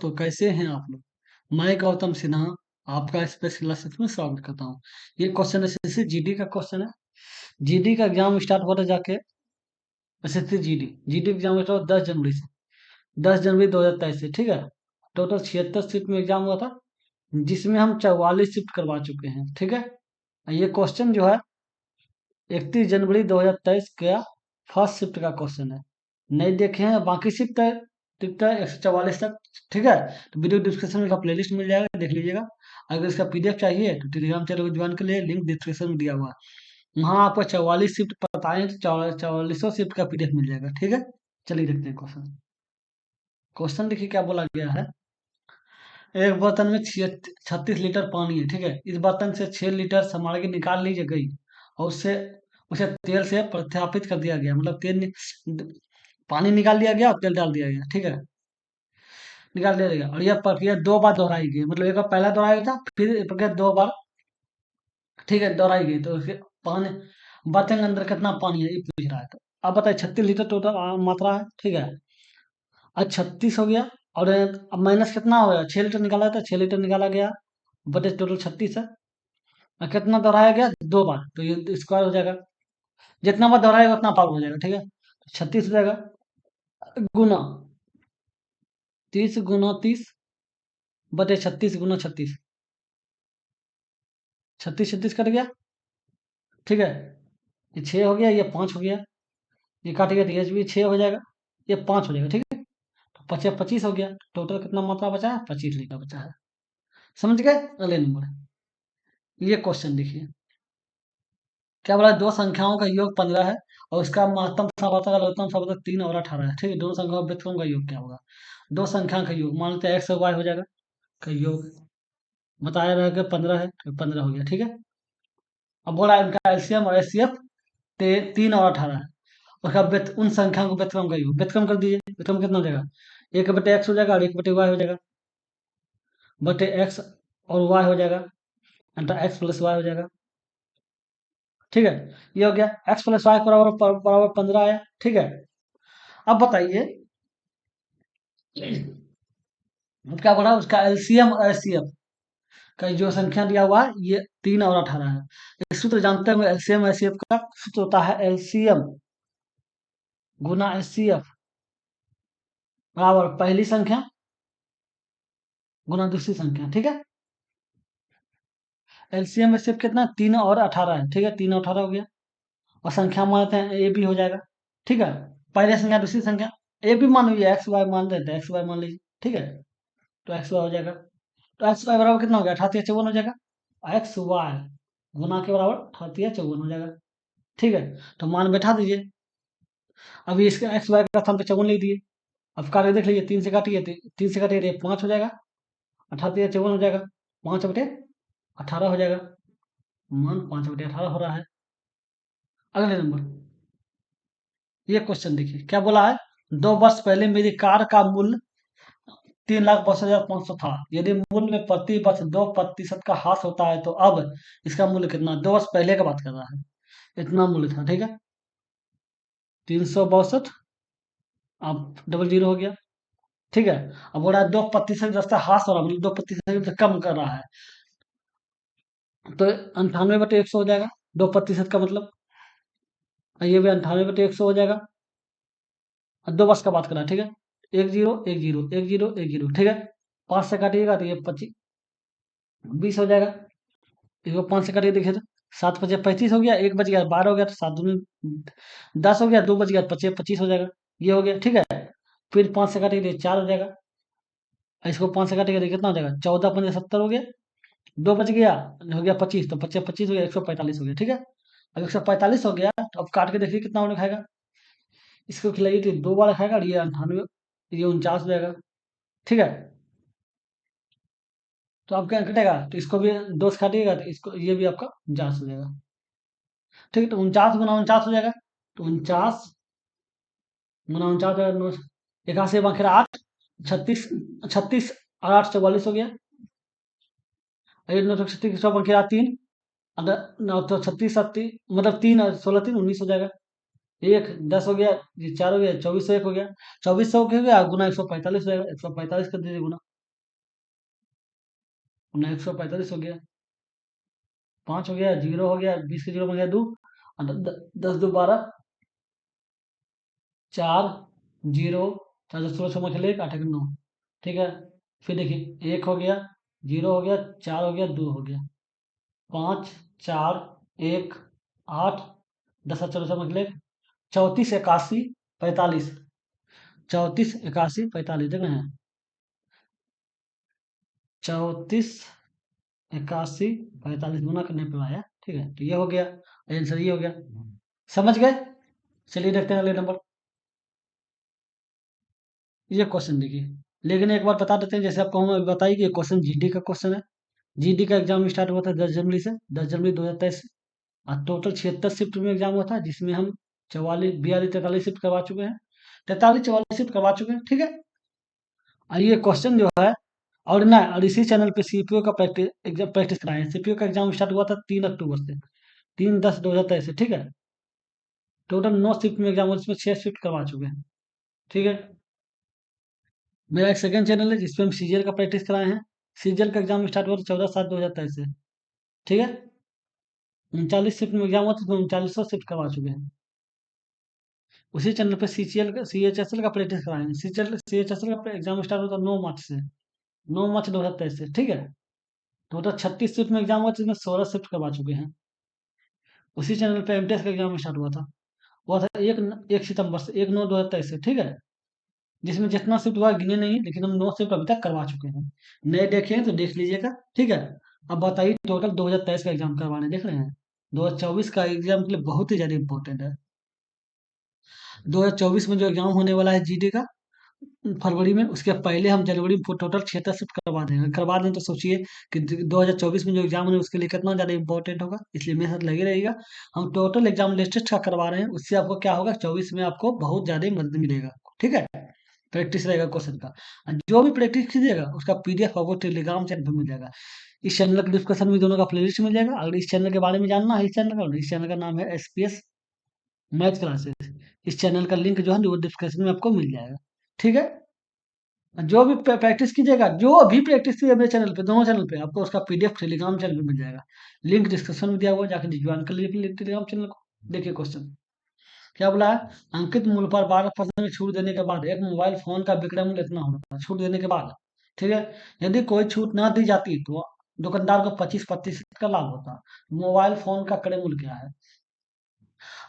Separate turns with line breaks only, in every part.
दोस्तों, कैसे हैं आप लोग? मैं गौतम सिन्हा आपका स्पेशल क्लासेस में स्वागत करता हूँ। ये क्वेश्चन एसएससी जीडी का क्वेश्चन है। जीडी का एग्जाम स्टार्ट हो रहा है जाके SSC GD GD exam start हो 10 जनवरी से, 10 जनवरी 2023 से, ठीक है। टोटल 76 सीट में एग्जाम हुआ था, जिसमें हम 44 शिफ्ट करवा चुके हैं, ठीक है। ये क्वेश्चन जो है 31 जनवरी 2023 का फर्स्ट शिफ्ट का क्वेश्चन है। नहीं देखे हैं बाकी शिफ्ट है, टिकट है 144 तक, ठीक है। तो वीडियो डिस्क्रिप्शन में प्लेलिस्ट मिल जाएगा, देख लीजिएगा। अगर इसका पीडीएफ चाहिए तो टेलीग्राम चैनल को ज्वाइन के लिए लिंक डिस्क्रिप्शन में दिया हुआ है। वहाँ आपको 44 शिफ्ट बताएं तो 44 शिफ्ट का पीडीएफ मिल जाएगा, ठीक है। चलिए देखते हैं क्वेश्चन। क्वेश्चन देखिए क्या बोला गया है। एक बर्तन में 36 लीटर पानी है, ठीक है। इस बर्तन से 6 लीटर सामग्री निकाल ली गई और उससे उसे तेल से प्रतिस्थापित कर दिया गया, मतलब पानी निकाल दिया गया और तेल डाल दिया गया, ठीक है। निकाल दिया गया और यह प्रक्रिया 2 बार दोहराई गई, मतलब एक बार पहला दोहराया था, फिर ये प्रक्रिया 2 बार, ठीक है, दोहराई गई। तो उसके पानी बर्तन के अंदर कितना पानी है ये पूछ रहा है। तो अब बताइए 36 लीटर टोटल मात्रा है, ठीक है। आज 36 हो गया और अब माइनस कितना हो गया, 6 लीटर निकाला था, 6 लीटर निकाला गया, बटे टोटल 36 है। और कितना दोहराया गया, 2 बार, तो ये स्क्वायर हो जाएगा। जितना बार दोहराएगा उतना पावर हो जाएगा, ठीक है। 36 हो जाएगा गुना 30 × 30 बटे 36 × 36, 36 कट गया, ठीक है। ये 6 हो गया, ये 5 हो गया, ये काट गया तो ये भी 6 हो जाएगा, ये 5 हो जाएगा, ठीक है। तो 25 हो गया। टोटल कितना मात्रा बचा है, 25 लीटर बचा है। समझ गए। अगले नंबर ये क्वेश्चन देखिए क्या बोला। दो संख्याओं का योग 15 है और उसका महत्तम सार्थक और लघुत्तम सार्थक 3 और 18 है, ठीक है। दोनों संख्याओं का व्युत्क्रम का योग क्या होगा। दो संख्या का योग मान लेते हैं एक्स और वाई हो जाएगा, का योग बताया रहा है कि 15 है, तो 15 हो गया, ठीक है। अब बोला इनका एलसीएम और एचसीएफ 3 और 18 है। उसका उन संख्याओं को व्युत्क्रम का योग, व्युत्क्रम कर दीजिए। व्युत्क्रम कितना हो जाएगा, 1/x हो जाएगा और 1/y हो जाएगा, बटे एक्स और वाई हो जाएगा, अंतर एक्स प्लस वाई हो जाएगा, ठीक है। ये हो गया एक्स प्लस वाई बराबर 15 आया, ठीक है। अब बताइए क्या बोला, उसका एलसीएम और एचसीएफ का जो संख्या दिया हुआ है ये 3 और 18 है। इस सूत्र जानते हैं, एलसीएम एचसीएफ का सूत्र होता है एलसीएम गुना एचसीएफ बराबर पहली संख्या गुना दूसरी संख्या, ठीक है। एलसीएम एचसीएफ कितना, 3 और 18 है, ठीक है। 3 और 18 हो गया और संख्या मानते हैं ए बी हो जाएगा, ठीक है। पहले संख्या दूसरी संख्या ए बी मान लीजिए, एक्स वाई मान लेते हैं, एक्स वाई मान लीजिए, ठीक है। तो एक्स वाई हो जाएगा, तो एक्स वाई बराबर कितना हो गया, 38 54 हो जाएगा। एक्स वाई गुना के बराबर 38 54 हो जाएगा, ठीक है। तो मान बैठा दीजिए। अभी इसका एक्स वाई का स्थान पे 54 लिख दिए। अब कार्य देख लीजिए, 3 से काटिए, 3 से काटिए 5 हो जाएगा, 38 54 हो जाएगा, 5/18 हो जाएगा। मान 5/18 हो रहा है। अगले नंबर ये क्वेश्चन देखिए क्या बोला है। 2 वर्ष पहले मेरी कार का मूल्य 3,62,500 था। यदि मूल्य में प्रति वर्ष 2% का ह्रास होता है तो अब इसका मूल्य कितना। 2 वर्ष पहले का बात कर रहा है, इतना मूल्य था, ठीक है। 362, अब डबल जीरो हो गया, ठीक है। अब बोल रहा है 2% रास्ता ह्रास हो रहा है, मतलब 2% कम कर रहा है, तो 98/100 हो जाएगा। 2% का मतलब ये भी 98/100 हो जाएगा। 2 वर्ष का बात कर रहा है, ठीक है। 10 10 10 10, ठीक है। 5 से काटिएगा तो ये 20 हो जाएगा। इसको 5 से काटिए, देखिए तो 7×5 = 35 हो गया, 1 बच गया 12 हो गया, तो 7×2 = 10 हो गया, 2 बच गया 25 हो जाएगा। ये हो गया, ठीक है। फिर 5 से काटिए तो 4 हो जाएगा। इसको 5 से काटिएगा तो कितना हो जाएगा, 14×5 = 70 हो गया। 2 बच गया, हो गया 25, तो 25 हो गया, 145 हो गया, ठीक है। अब 145 हो गया तो अब काट के देखिए कितना होने खाएगा। इसको खिलाइए तो 2 बार खाएगा और ये 98, ये 49 हो जाएगा, ठीक है। तो अब क्या कटेगा, तो इसको भी 2 से काटिएगा तो इसको ये भी आपका 49 हो जाएगा, ठीक है। तो 49 × 49 हो जाएगा, तो 49 × 49 हो जाएगा, 81 बाकी 8, 36 36 और 8 44 हो गया। 36 100 बाकी 3, अगर 9 तो 36 30, मतलब 3 और 16 3 19 हो जाएगा। 1 10 हो गया, ये 4 हो गया, 2401 हो गया। 2400 हो गया गुना 145 हो जाएगा, 145 कर दीजिए गुना। अपना 145 हो गया, 5 हो गया, 0 हो गया, 20 के 0 बन गया 2, और 10 2 12, 4 0, 4 16 16 के लिए 8 9, ठीक है। फिर देखिए 1 हो गया, 0 हो गया, 4 हो गया, 2 हो गया, 5 4 1 8, 10 चलो समझ ले, 34 81 45, 34 81 45 देख रहे हैं, 34 81 45 गुना करने पे आया, ठीक है। तो ये हो गया, आंसर ये हो गया, समझ गए। चलिए देखते हैं अगले नंबर। ये क्वेश्चन देखिए, लेकिन एक बार बता देते हैं, जैसे आपको हम बताइए कि ये क्वेश्चन जीडी का क्वेश्चन है। जीडी का एग्जाम स्टार्ट हुआ था 10 जनवरी से, 10 जनवरी 2023 से, और टोटल 76 शिफ्ट में एग्जाम हुआ था, जिसमें हम 44 42 43 शिफ्ट करवा चुके हैं, 43 44 शिफ्ट करवा चुके हैं, ठीक है। और ये क्वेश्चन जो है, और ना, और इसी चैनल पे सीपीओ का प्रैक्टिस कराए हैं। सीपीओ का एग्जाम स्टार्ट हुआ था 3 अक्टूबर से, 3/10/2023 से, ठीक है। टोटल 9 शिफ्ट में एग्जाम हुआ, जिसमें 6 शिफ्ट करवा चुके हैं, ठीक है। मेरा एक सेकंड चैनल है जिसपे हम सीजीएल का प्रैक्टिस कराए हैं। सीजीएल का एग्जाम स्टार्ट हुआ था 14/7/2023 से, ठीक है। 39 शिफ्ट में एग्जाम हुआ था, तो 39 शिफ्ट करवा चुके हैं। उसी चैनल पे सीएचएसएल का प्रैक्टिस कराए हैं। सीएचएसएल का एग्जाम स्टार्ट हुआ था 9 मार्च से, 9 मार्च 2023 से, ठीक है। टोटल 36 शिफ्ट में एग्जाम हुआ, जिसमें 16 शिफ्ट करवा चुके हैं। उसी चैनल पे एमटीएस का एग्जाम स्टार्ट हुआ था 1 सितंबर से, 1/9/2023 से, ठीक है। जिसमें जितना शिफ्ट हुआ गिने नहीं, लेकिन हम 9 शिफ्ट अभी तक करवा चुके हैं। नए देखे हैं तो देख लीजिएगा, ठीक है। अब बताइए, टोटल 2023 का एग्जाम करवाने देख रहे हैं, 2024 का एग्जाम के लिए बहुत ही ज्यादा इंपॉर्टेंट है। 2024 में जो एग्जाम होने वाला है जीडी का, फरवरी में, उसके पहले हम जनवरी में टोटल 76 शिफ्ट करवा देंगे। करवा दें तो सोचिए कि 2024 में जो एग्जाम होने उसके लिए कितना ज़्यादा इंपॉर्टेंट होगा, इसलिए मेरे साथ लगे रहिएगा। हम टोटल एग्जाम लेटेस्ट का करवा रहे हैं, उससे आपको क्या होगा, 24 में आपको बहुत ज़्यादा मदद मिलेगा, ठीक है। प्रैक्टिस रहेगा क्वेश्चन का, और जो भी प्रैक्टिस कीजिएगा उसका पीडीएफ आपको टेलीग्राम चैनल पर मिल जाएगा। इस चैनल का डिस्क्रिप्शन में दोनों का प्लेलिस्ट मिल जाएगा। अगर इस चैनल के बारे में जानना है, इस चैनल का नाम है एसपीएस मैथ क्लासेस। इस चैनल का लिंक जो है वो डिस्क्रिप्शन में आपको मिल जाएगा, ठीक है। जो भी प्रैक्टिस कीजिएगा, जो भी प्रैक्टिस कीजिए मेरे चैनल पे, दोनों चैनल पे, आपको उसका पीडीएफ टेलीग्राम चैनल पे मिल जाएगा। लिंक डिस्क्रिप्शन में दिया हुआ है, जाकर ज्वाइन कर लीजिए टेलीग्राम चैनल को। देखिए क्वेश्चन क्या बोला है, अंकित मूल्य पर 12% छूट देने के बाद एक मोबाइल फोन का विक्रय मूल्य इतना होगा, छूट देने के बाद, ठीक है। यदि कोई छूट ना दी जाती तो दुकानदार को 25% का लाभ होता। मोबाइल फोन का क्रय मूल्य क्या है,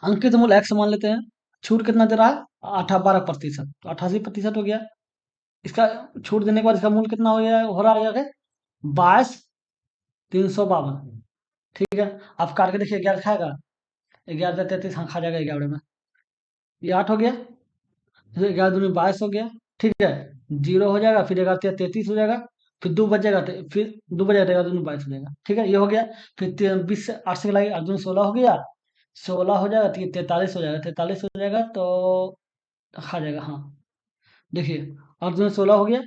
अंकित मूल्य एक्स मान लेते हैं, छूट कितना दे रहा है, 12%, तो 88% हो गया। इसका छूट देने के बाद इसका मूल्य कितना हो रहा है, 22,352, ठीक है। अब काट के देखिए, 11 खाएगा, 11 33, हाँ खा जाएगा 11 में, ये 8 हो गया, फिर 11 दूनी 22 हो गया, ठीक है। 0 हो जाएगा, फिर 11 33 हो जाएगा, फिर 2 बचेगा, फिर 2 बचेगा, 11 दूनी 22 हो जाएगा, ठीक है। ये हो गया, फिर 20 से 8 से लाएगा, 8 दूनी 16 हो गया, 16 हो जाएगा, तो ये 43 हो जाएगा, 43 हो जाएगा तो खा जाएगा, हाँ। देखिए, 8 दूनी 16 हो गया,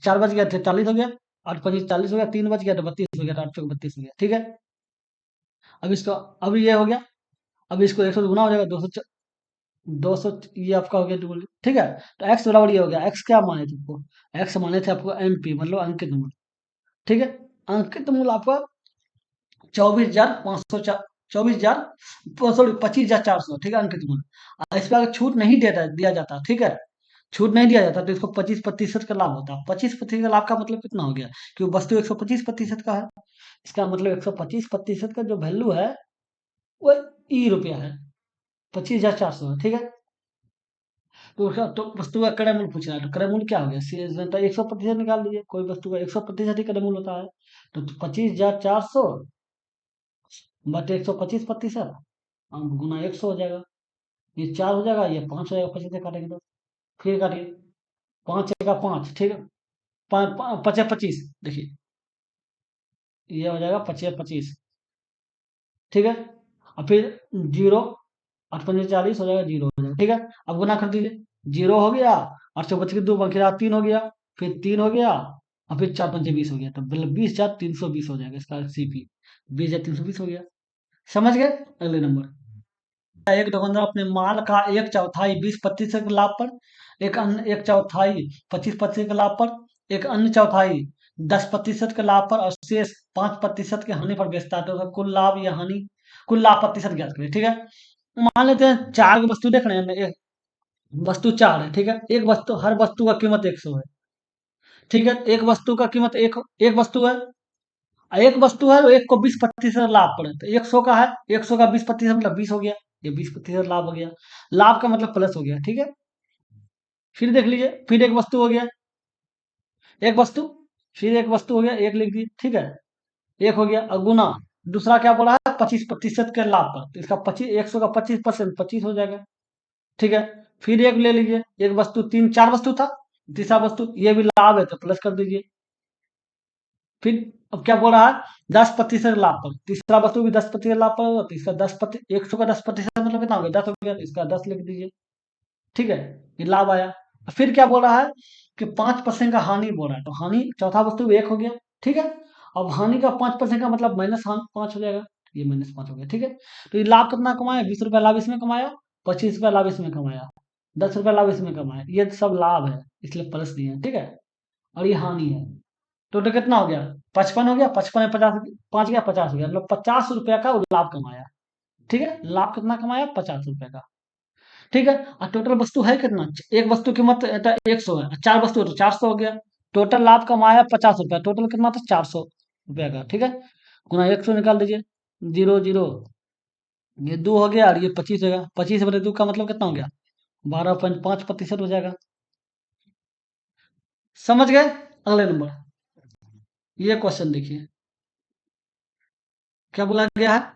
4 बच गया, 43 हो गया, 8 25 40 हो गया, 3 बच गया तो 32 हो गया, तो 8 चौक 32 हो गया, ठीक है। अब इसको, अब ये हो गया, अब इसको 100 से गुना हो जाएगा, 200, ये आपका हो गया डबल, ठीक है। तो एक्स बराबर ये हो गया, एक्स क्या माने थे आपको, एक्स माने थे आपको एमपी, मतलब अंकित मूल्य, ठीक है। अंकित मूल्य आपका 24,500, 24,000, सॉरी 25,400, ठीक है, अंकित मूल्य। इस पर अगर छूट नहीं दिया जाता, ठीक है, छूट नहीं दिया जाता तो इसको 25% का लाभ होता। 25% का लाभ का मतलब कितना हो गया, कि वो वस्तु 125% का है, इसका मतलब 125% का जो वैल्यू है वो ₹, है, 25,400 है, ठीक है। तो उसका तो वस्तु का क्रय मूल्य पूछ रहा है, तो क्रय मूल्य क्या हो गया, तो 100% निकाल लीजिए, कोई वस्तु का 100% ही क्रय मूल्य होता है। तो 25,400 बटे 125%, गुना 100 हो जाएगा, ये 4 हो जाएगा, ये 5 हो जाएगा, 25 से काटेंगे तो, फिर काटिए, 5 का 5, ठीक है, 25 देखिए, ये हो जाएगा 25, ठीक है। और फिर 0, 8 5 40 हो जाएगा, 0 हो जाएगा, ठीक है। अब गुना कर दीजिए, 0 हो गया, 8 से 25 2 बाकी 3 हो गया, फिर 3 हो गया, और फिर 4 5 20 हो गया, तो मतलब 20,320 हो जाएगा इसका सीपी, 20,320 हो गया, समझ गए। अगले नंबर, एक दुकानदार अपने माल का एक चौथाई 20% के लाभ पर, एक चौथाई 25% के लाभ पर, एक अन्य चौथाई 10% के लाभ पर और शेष 5% की हानि पर बेचता है, तो उसका कुल लाभ या हानि, कुल लाभ प्रतिशत ज्ञात करें। ठीक है, मान लेते हैं चार वस्तु देख रहे हैं, एक वस्तु चार है। ठीक है, एक वस्तु, हर वस्तु का कीमत 100 है। ठीक है, एक वस्तु का कीमत एक एक वस्तु है, एक वस्तु है, एक को 20% लाभ पड़े, तो 100 का है, 100 का 20% मतलब 20 हो गया, ये 20% लाभ हो गया, लाभ का मतलब प्लस हो गया। ठीक है, फिर देख लीजिए, फिर एक वस्तु हो गया, एक वस्तु, फिर एक वस्तु हो गया, एक लिख दिए। ठीक है, एक हो गया, और गुना, दूसरा क्या बोला है, 25% के लाभ पर, तो इसका 25, 100 का 25% 25 हो जाएगा। ठीक है, फिर एक ले लीजिए, एक वस्तु, तीन चार वस्तु था, तीसरा वस्तु ये भी लाभ है तो प्लस कर दीजिए। फिर अब क्या बोल रहा है, 10% लाभ पर, तीसरा वस्तु भी 10% लाभ पर होगा, तो इसका 10%, 100 का 10% मतलब कितना हो गया, 10 हो गया, तो इसका 10 लिख दीजिए। ठीक है, ये लाभ आया। फिर क्या बोल रहा है कि 5% का हानि बोल रहा है, तो हानि, चौथा वस्तु एक हो गया। ठीक है, अब हानि का 5% का मतलब माइनस 5 हो जाएगा, ये -5 हो गया। ठीक है, तो ये लाभ कितना कमाया, 20 रुपया लाभ इसमें कमाया, 25 रुपया लाभ इसमें कमाया, 10 रुपया लाभ इसमें कमाया, ये सब लाभ है, इसलिए प्लस दिए हैं। ठीक है, और ये हानि है। टोटल कितना हो गया, 55 हो गया, 55 में 50, 5 गया, 50 हो गया, मतलब 50 रुपया का वो लाभ कमाया। ठीक है, लाभ कितना कमाया, 50 रुपया का। ठीक है, और टोटल वस्तु है कितना, एक वस्तु की कीमत 100 है, चार वस्तु है तो 400 हो गया, टोटल लाभ कमाया 50 रुपया, टोटल कितना था, 400 रुपया का। ठीक है, गुना 100 निकाल दीजिए, जीरो जीरो, ये 2 हो गया, और ये 25 हो गया, 25/2 का मतलब कितना हो गया, 12.5% हो जाएगा। समझ गए, अगले नंबर, ये क्वेश्चन देखिए, क्या बोला गया है,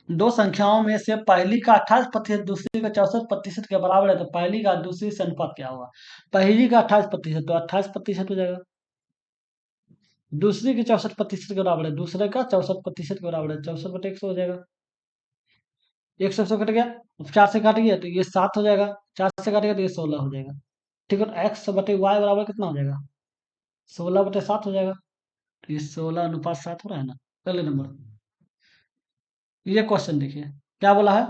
दो संख्याओं में से पहली का 28%, दूसरी का 64% के बराबर है, तो पहली का दूसरी से अनुपात क्या होगा, पहली का 28%, तो 28% हो जाएगा, दूसरी के 64% के बराबर है, दूसरे का 64% के बराबर है, 64/100 हो जाएगा, 100 कट गया, चार से काट गया तो ये 7 हो जाएगा, चार से काटेगा तो ये 16 हो जाएगा। ठीक है, तो x/y बराबर कितना हो जाएगा, 16/7 हो जाएगा, तो ये 16:7 हो रहा है ना। अगले नंबर, ये क्वेश्चन देखिए, क्या बोला है,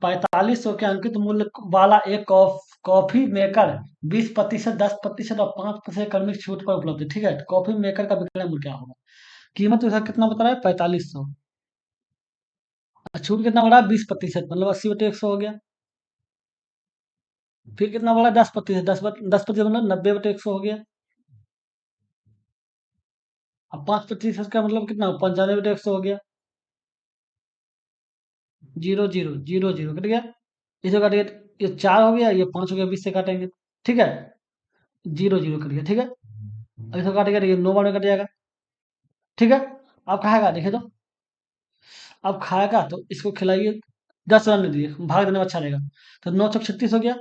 4500 के अंकित मूल्य वाला एक कॉफी मेकर 20%, 10% और 5% क्रमिक छूट पर उपलब्ध है। ठीक है, तो कॉफी मेकर का विक्रय मूल्य क्या होगा, कीमत उसका कितना बता रहा है, 4500, छूट कितना बढ़ा, 20%, मतलब 80/100 हो गया, फिर कितना बढ़ा, 10%, 10% मतलब 90/100 हो गया, अब 5% का मतलब कितना, 95/100 हो गया, zero zero zero zero cut गया, इसे काटिए, ये 4 हो गया, ये 5 हो गया, 20 से काटेंगे। ठीक है, जीरो जीरो कट गया। ठीक है, अब इसे काटेगा तो ये 9 बार में कट जाएगा। ठीक है, अब खाएगा, देखिए तो, अब खाएगा तो इसको खिलाइए, 10 रन दिए, भाग देने में अच्छा रहेगा, तो 9 × 36 हो गया,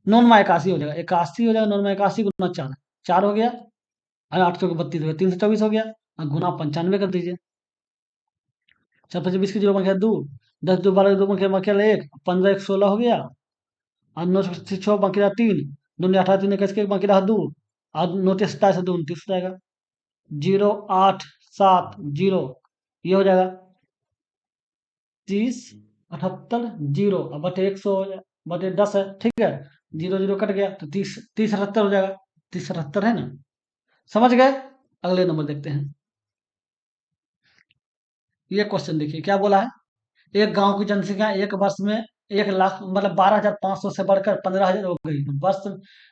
9 × 81 हो जाएगा, 81 हो जाएगा, 9 × 81 × 4, 4 हो गया, और 8 × 32 हो गया, 324 हो गया, और गुना 95 कर दीजिए, 4×5 20 की जीरो बन गया 2, 10 2 12 2 बन गया 1, 15 1 16 हो गया, और 9 6 बाकी रहा 3, 2 ने 18 3 21 के बाकी रहा 2, और 9 27 2 29 हो जाएगा, 0870, ये हो जाएगा 30 78 जीरो, अब बटे 100 हो जाए, बटे 10 है। ठीक है, जीरो जीरो कट गया, तो 30 30 78 हो जाएगा, 30 78 है ना। समझ गए, अगले नंबर देखते हैं, ये क्वेश्चन देखिए, क्या बोला है, एक गांव की जनसंख्या एक वर्ष में 1 लाख मतलब 12,500 से बढ़कर 15,000 हो गई, तो वर्ष,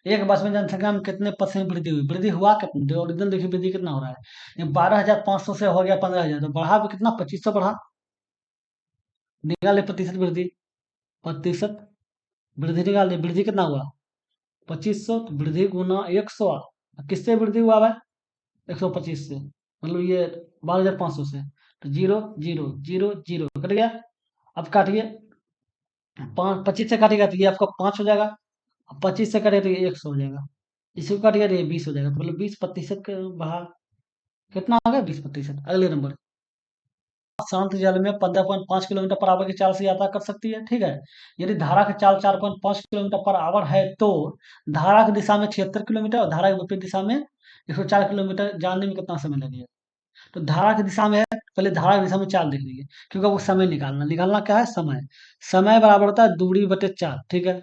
एक वर्ष में जनसंख्या में कितने % वृद्धि हुई, वृद्धि हुआ कितना, ओरिजिनल देखिए वृद्धि कितना हो रहा है, ये 12,500 से हो गया 15,000, तो बढ़ा भी कितना, 2500 बढ़ा, निकाले प्रतिशत वृद्धि, प्रतिशत वृद्धि निकाल, वृद्धि कितना हुआ, 2500, तो वृद्धि गुना 100, किससे वृद्धि हुआ भाई, 125 से, मतलब ये 12,500 से, तो zero zero zero zero cut गया, अब काटिए, 25 से काटेगा तो ये आपका 5 हो जाएगा, 25 से कटेगा तो ये 100 हो जाएगा, इसी को काटेगा तो ये 20 हो जाएगा, तो मतलब 20% का भाग कितना हो गया, 20%। अगले नंबर, शांत जल में 15.5 किलोमीटर पर आवर की चाल से यात्रा कर सकती है। ठीक है, यदि धारा की चाल 4.5 किलोमीटर पर आवर है, तो धारा की दिशा में 76 किलोमीटर और धारा की विपरीत दिशा में 104 किलोमीटर जानने में कितना समय लगेगा, तो धारा की दिशा में है, पहले धारा की दिशा में चाल देख लीजिए, क्योंकि वो समय निकालना, निकालना क्या है, समय, समय बराबर होता है दूरी बटे चाल। ठीक है,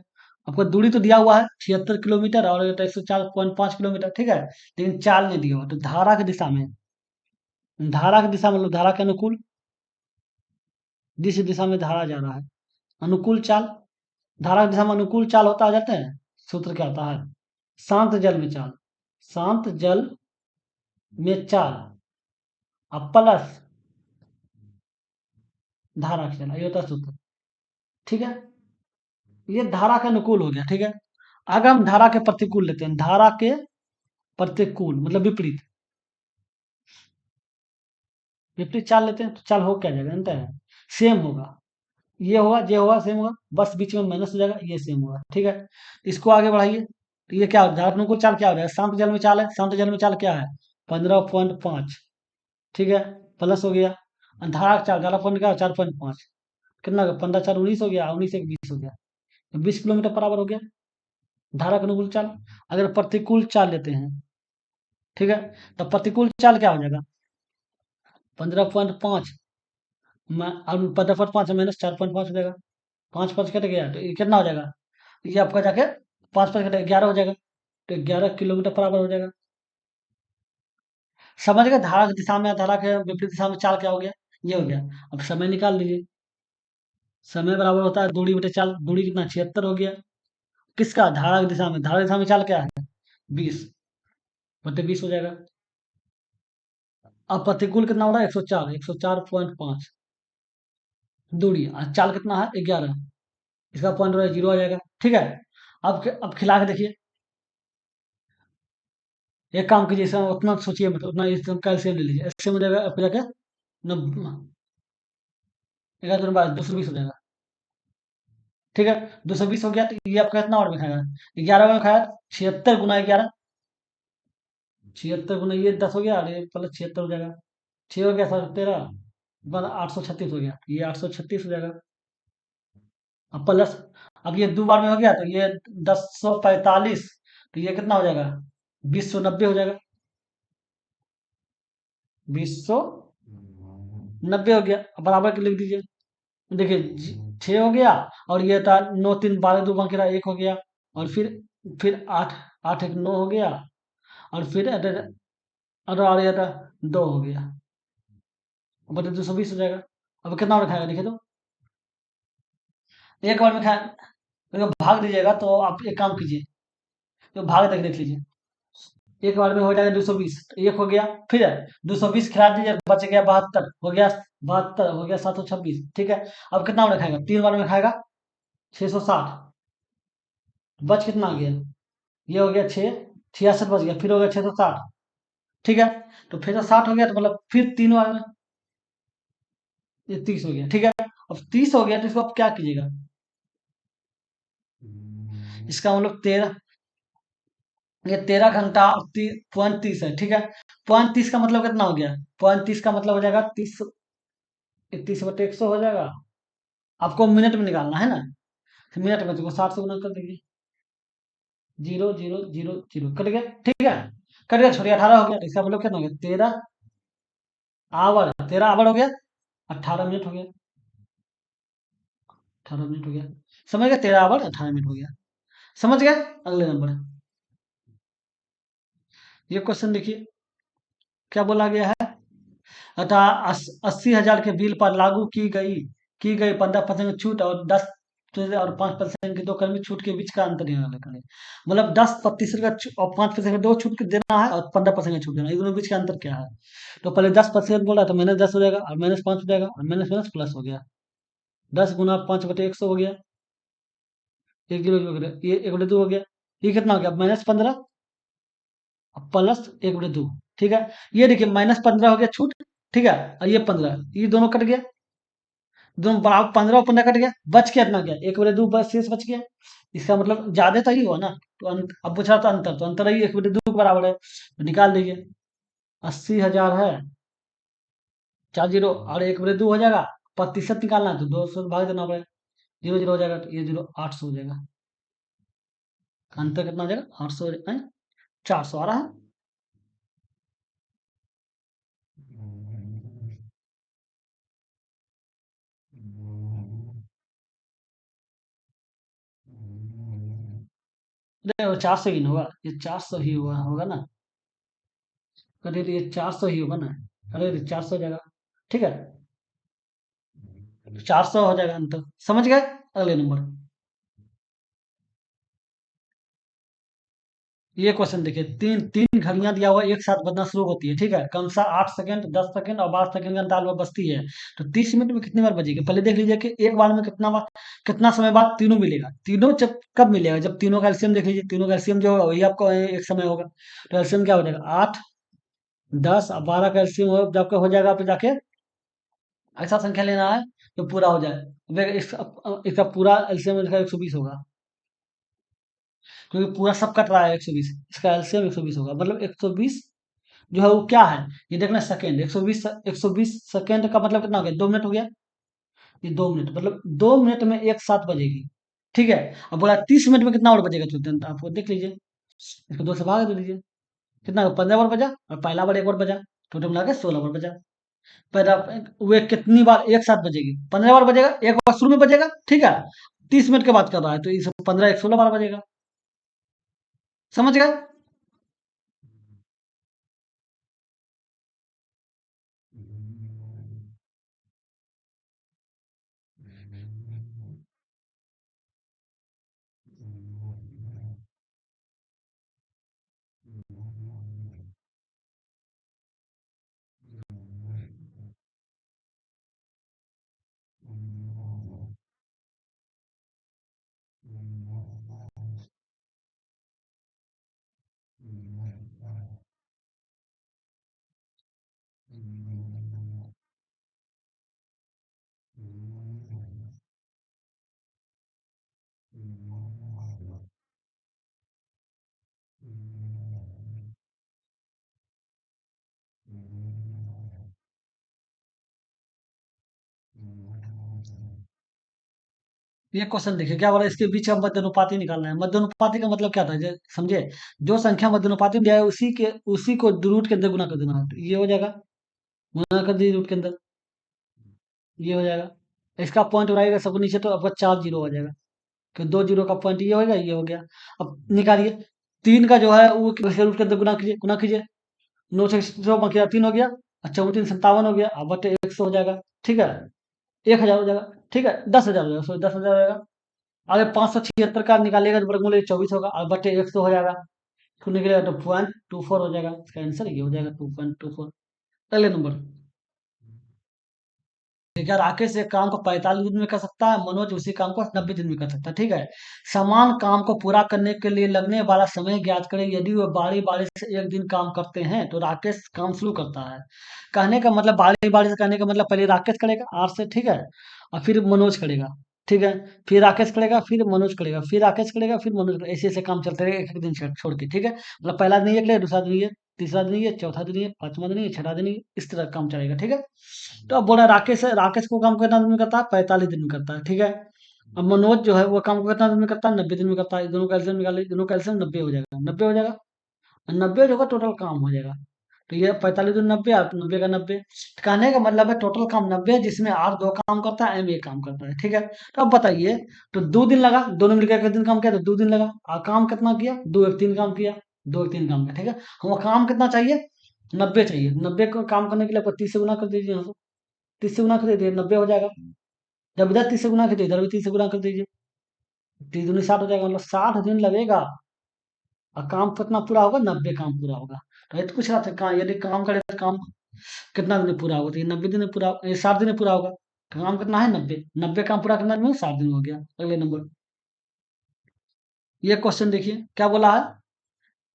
आपको दूरी तो दिया हुआ है 76 किलोमीटर और 104.5 किलोमीटर, ठीक है, लेकिन चाल नहीं दिया हुआ, तो धारा की दिशा में, धारा की दिशा मतलब धारा के अनुकूल, जिस दिशा में धारा जा रहा है, अनुकूल चाल, धारा की दिशा में अनुकूल चाल होता आ जाते हैं। सूत्र क्या होता है? शांत जल में चाल, शांत जल में चाल अब प्लस धारा की चाल, ये होता है सूत्र, ठीक है। ये धारा के अनुकूल हो गया, ठीक है। अगर हम धारा के प्रतिकूल लेते हैं, धारा के प्रतिकूल मतलब विपरीत, विपरीत चाल लेते हैं तो चाल हो क्या जाएगा जानते हैं? सेम होगा, ये होगा सेम होगा, बस बीच में माइनस हो जाएगा, ये सेम होगा, ठीक है। इसको आगे बढ़ाइए तो ये क्या धारा अनुकूल चाल क्या हो जाएगा? शांत जल में चाल है, शांत जल में चाल क्या है? 15.5, ठीक है, प्लस हो गया। और धारा का चाल, धारा पॉइंट क्या 4.5, कितना 15 4 19 हो गया, 19 1 20 हो गया, 20 किलोमीटर बराबर हो गया धारा का अनुकूल चाल। अगर प्रतिकूल चाल लेते हैं, ठीक है, तो प्रतिकूल चाल क्या हो जाएगा? 15.5 अब 15.5 -4.5 हो जाएगा, 5 5 कट गया तो ये कितना हो जाएगा? ये आपका जाके 5 5 कटे 11 हो जाएगा, तो 11 किलोमीटर बराबर हो जाएगा। समझ गए? धारा की दिशा में, धारा के विपरीत दिशा में चाल क्या हो गया? ये हो गया। अब समय निकाल लीजिए, समय बराबर होता है दूरी बटे चाल, दूरी कितना 76 हो गया, किसका? धारा की दिशा में, धारा की दिशा में चाल क्या है? 20 बटे 20 हो जाएगा। अब प्रतिकूल कितना हो रहा है? 104, 104.5 दूरी, और चाल कितना है? 11, इसका पॉइंट हो 0 आ जाएगा, ठीक है। अब खिला के देखिए, एक काम कीजिए, इसमें उतना सोचिए मत, उतना कैल्शियम ले लीजिए, इससे मुझे आपको जाके 11 2 20 हो जाएगा, ठीक है। 220 हो गया तो ये आपका कितना और में खाएगा? 11 में खाया, 76 × 11, 76 गुना ये 10 हो गया, और ये प्लस 76 हो जाएगा, 6 हो गया 13, 836 हो गया, ये 836 हो जाएगा। अब प्लस, अब ये दो बार में हो गया तो ये 1045, तो ये कितना हो जाएगा? 2090 हो जाएगा, 2090 हो गया। अब बराबर के लिख दीजिए, देखिए 6 हो गया, और ये था 9 3 12 2 बाकी रहा 1 हो गया, और फिर 8 8 1 9 हो गया, और फिर और ये था 2 हो गया, बटे 220 हो जाएगा। अब कितना और खाएगा देखिए तो, एक बार में खाया, अगर भाग दीजिएगा तो आप एक काम कीजिए, तो भाग देख देख लीजिए, एक बार में हो जाएगा 220, एक हो गया, फिर 220 खिला दीजिए, बच गया 72 हो गया, 72 हो गया 726, ठीक है। अब कितना और खाएगा? 3 बार में खाएगा 660, बच कितना आ गया? ये हो गया 6, 66 बच गया, फिर हो गया 660, ठीक है। तो फिर तो 60 हो गया, तो मतलब फिर 3 बार में ये 30 हो गया, ठीक है। अब 30 हो गया तो इसको आप क्या कीजिएगा? इसका मतलब 13, ये 13 घंटा पॉइंट 30 है, ठीक है। पॉइंट 30 का मतलब कितना हो गया? पॉइंट 30 का मतलब हो जाएगा 30, 30/100 हो जाएगा। आपको मिनट में निकालना है ना, तो मिनट में तो 60 से गुना कर देंगे, 0 0 0 0 कट गया, ठीक है। कट गया, छोड़िए 18 हो गया, तो इसका मतलब कितना हो गया? 13 आवर हो गया, 18 मिनट हो गया, 18 मिनट हो गया, समझ गए? 13 आवर 18 मिनट हो गया, समझ गए? अगले नंबर, ये क्वेश्चन देखिए क्या बोला गया है। अतः 80,000 के बिल पर लागू की गई 15% छूट और 5% की दो कर्मी छूट के बीच का अंतर निर्णय करें। मतलब 10% का और 5% का दो छूट के देना है, और 15% का छूट देना है, इन दोनों के बीच का अंतर क्या है? तो पहले 10% बोला तो -10 हो जाएगा, और -5 हो जाएगा, और माइनस माइनस प्लस हो गया, 10 × 5/100 हो गया, एक जीरो हो गया, ये 1/2 हो गया, ये कितना हो गया? -15 प्लस 1/2, ठीक है। ये देखिए -15 हो गया छूट, ठीक है, और ये 15, ये दोनों कट गया, दोनों बराबर, 15 और 15 कट गया, बच के इतना गया 1/2 बस शेष बच गया। इसका मतलब ज्यादा तो ही हुआ ना, तो अब पूछा था अंतर, तो अंतर ही 1/2 के बराबर है, तो निकाल लीजिए। 80,000 है, 4 जीरो और 1/2 हो जाएगा, प्रतिशत निकालना है तो 200 भाग देना पड़ेगा, 0 0 हो जाएगा, तो ये 0 800 हो जाएगा, अंतर कितना हो जाएगा? 800, 400 आ रहा है। नहीं वो 400 ही ना होगा, ये 400 ही हुआ होगा ना। अरे तो ये 400 ही होगा ना। अरे तो 400 हो जाएगा। ठीक है, 400 हो जाएगा अंतर, समझ गए। अगले नंबर, ये क्वेश्चन देखिए, तीन तीन घड़ियां दिया हुआ एक साथ बजना शुरू होती है, ठीक है, क्रमशः 8 सेकंड, 10 सेकंड और 12 सेकंड के अंतराल पर बजती है। तो 30 मिनट में कितनी बार बजेगी, पहले देख लीजिए कि एक बार में कितना बार, कितना समय बाद तीनों मिलेगा। तीनों जब कब मिलेगा, जब तीनों का एलसीएम देख लीजिए, तीनों का एलसीएम जो होगा वही आपको एक समय होगा। तो एलसीएम क्या हो जाएगा, 8, 10 और 12 का एलसीएम जब हो जाएगा तो जाके ऐसा संख्या लेना है जो पूरा हो जाए। इसका पूरा एलसीएम 120 होगा, क्योंकि पूरा सब कट रहा है 120, इसका एलसीएम 120 होगा, मतलब 120 जो है वो क्या है, ये देखना सेकंड, 120 सेकंड का मतलब कितना हो गया, 2 मिनट हो गया। ये 2 मिनट मतलब 2 मिनट में एक साथ बजेगी। ठीक है, अब बोला 30 मिनट में कितना और बजेगा, तुरंत आप देख लीजिए, इसको 2 से भाग दे दीजिए, कितना 15 बार बजा, और पहला बार एक बार बजा, टोटल मिला के 16 बार बजा। पहला वे कितनी बार एक साथ बजेगी, 15 बार बजेगा, एक बार शुरू में बजेगा, ठीक है। 30 मिनट के बाद कर रहा है तो इस 15 एक 16 बार बजेगा, समझ गए। ये क्वेश्चन देखिए क्या बोला, इसके बीच का मध्य अनुपाती निकालना है। मध्य अनुपाती का मतलब क्या था, समझे, जो संख्या मध्य अनुपाती में दिया है उसी को रूट के अंदर गुना कर देना है, तो ये हो जाएगा, गुना कर दीजिए रूट के अंदर, ये हो जाएगा। इसका पॉइंट उड़ाएगा सबको नीचे तो आपका 4 जीरो हो जाएगा, कि 2 जीरो का पॉइंट ये होगा, ये हो गया। अब निकालिए, 3 का जो है वो रूट के अंदर गुना कीजिए, 9 से 100 3 हो गया, और 14×3 57 हो गया, अब बटे 100 हो जाएगा, ठीक है, 1000 हो जाएगा, ठीक है, 10,000 हो जाएगा, सॉरी 10,000 हो जाएगा। आगे 576 का निकालिएगा तो वर्गमूल 24 होगा, और बटे 100 हो जाएगा, तो निकलेगा तो 2.24 हो जाएगा, इसका आंसर ये हो जाएगा 2.24। अगले नंबर, क्या राकेश एक काम को 45 दिन में कर सकता है, मनोज उसी काम को 90 दिन में कर सकता है, ठीक है। समान काम को पूरा करने के लिए लगने वाला समय ज्ञात करें, यदि वो बारी बारी से एक दिन काम करते हैं तो राकेश काम शुरू करता है। कहने का मतलब बारी बारी से, कहने का मतलब पहले राकेश करेगा 8 से, ठीक है, और फिर मनोज करेगा, ठीक है, फिर राकेश करेगा, फिर मनोज करेगा, फिर राकेश करेगा, फिर मनोज करेगा, ऐसे ऐसे काम चलते रहेगा एक एक दिन छोड़ के, ठीक है, मतलब पहला दिन ये करेगा, दूसरा दिन ये, तीसरा दिन ये, चौथा दिन ये, पांचवा दिन ये, छठा दिन ये, इस तरह काम चलेगा, ठीक है। तो अब बोला राकेश है, राकेश को काम कितना दिन में करता है, 45 दिन में करता है, ठीक है। अब मनोज जो है वो काम को कितना दिन में करता है, 90 दिन में करता है, दोनों कैल्शियम निकाले, दोनों कैल्शियम 90 हो जाएगा, 90 हो जाएगा, और 90 जो होगा टोटल काम हो जाएगा। तो ये 45 दिन 90, आप 90 का 90, कहने का मतलब है टोटल काम 90 है, जिसमें आर दो काम करता है, एम एक काम करता है, ठीक है। तो अब बताइए, तो 2 दिन लगा, दोनों मिलकर एक दिन काम किया तो 2 दिन लगा, और काम कितना किया, 2 1 3 काम किया, 2 1 3 काम किया, ठीक है। हमको काम कितना चाहिए, 90 चाहिए, 90 को काम करने के लिए आपको 30 से गुना कर दीजिए यहाँ से, 30 से गुना कर दीजिए 90 हो जाएगा, जब इधर 30 से गुना कीजिए इधर भी 30 से गुना कर दीजिए, 30 दूनी 60 हो जाएगा, मतलब 60 दिन लगेगा, और काम कितना पूरा होगा, 90 काम पूरा होगा। तो ये तो पूछ रहा था कहाँ, यदि काम करे तो काम कितना दिन में पूरा होगा, तो ये 90 दिन में पूरा, ये 60 दिन में पूरा होगा। काम कितना है, 90, 90 काम पूरा करना में 60 दिन हो गया। अगले नंबर, ये क्वेश्चन देखिए क्या बोला है,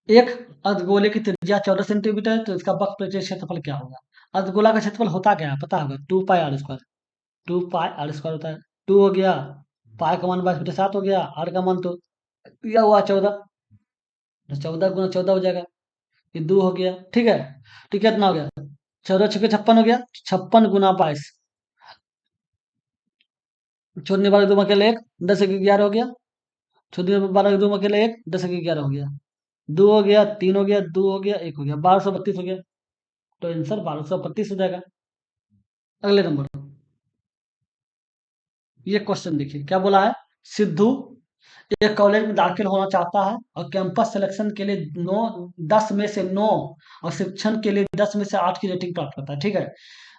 एक अर्धगोले की त्रिज्या 14 सेंटीमीटर है, तो इसका वक्र परिचय क्षेत्रफल क्या होगा। अर्धगोला का क्षेत्रफल होता क्या है पता होगा, 2 pi R square, 2 pi R square होता है। 2 हो गया, पाई का मान 22/7 हो गया, आर का मान तो दिया हुआ 14, तो 14 × 14 हो जाएगा, ये 2 हो गया, ठीक है। तो कितना हो गया, 14×6 = 56 हो गया, 56 × 22, छोड़ने वाले दो अकेले एक, 10 × 11 हो गया, छोड़ने वाले 12 के दो अकेले एक, 10 × 11 हो गया, 2 हो गया, 3 हो गया, 2 हो गया, 1 हो गया, 1232 हो गया, तो आंसर 1232 हो जाएगा। अगले नंबर, ये क्वेश्चन देखिए क्या बोला है, सिद्धू एक कॉलेज में दाखिल होना चाहता है और कैंपस सिलेक्शन के लिए 10 में से 9 और शिक्षण के लिए 10 में से 8 की रेटिंग प्राप्त करता है, ठीक है।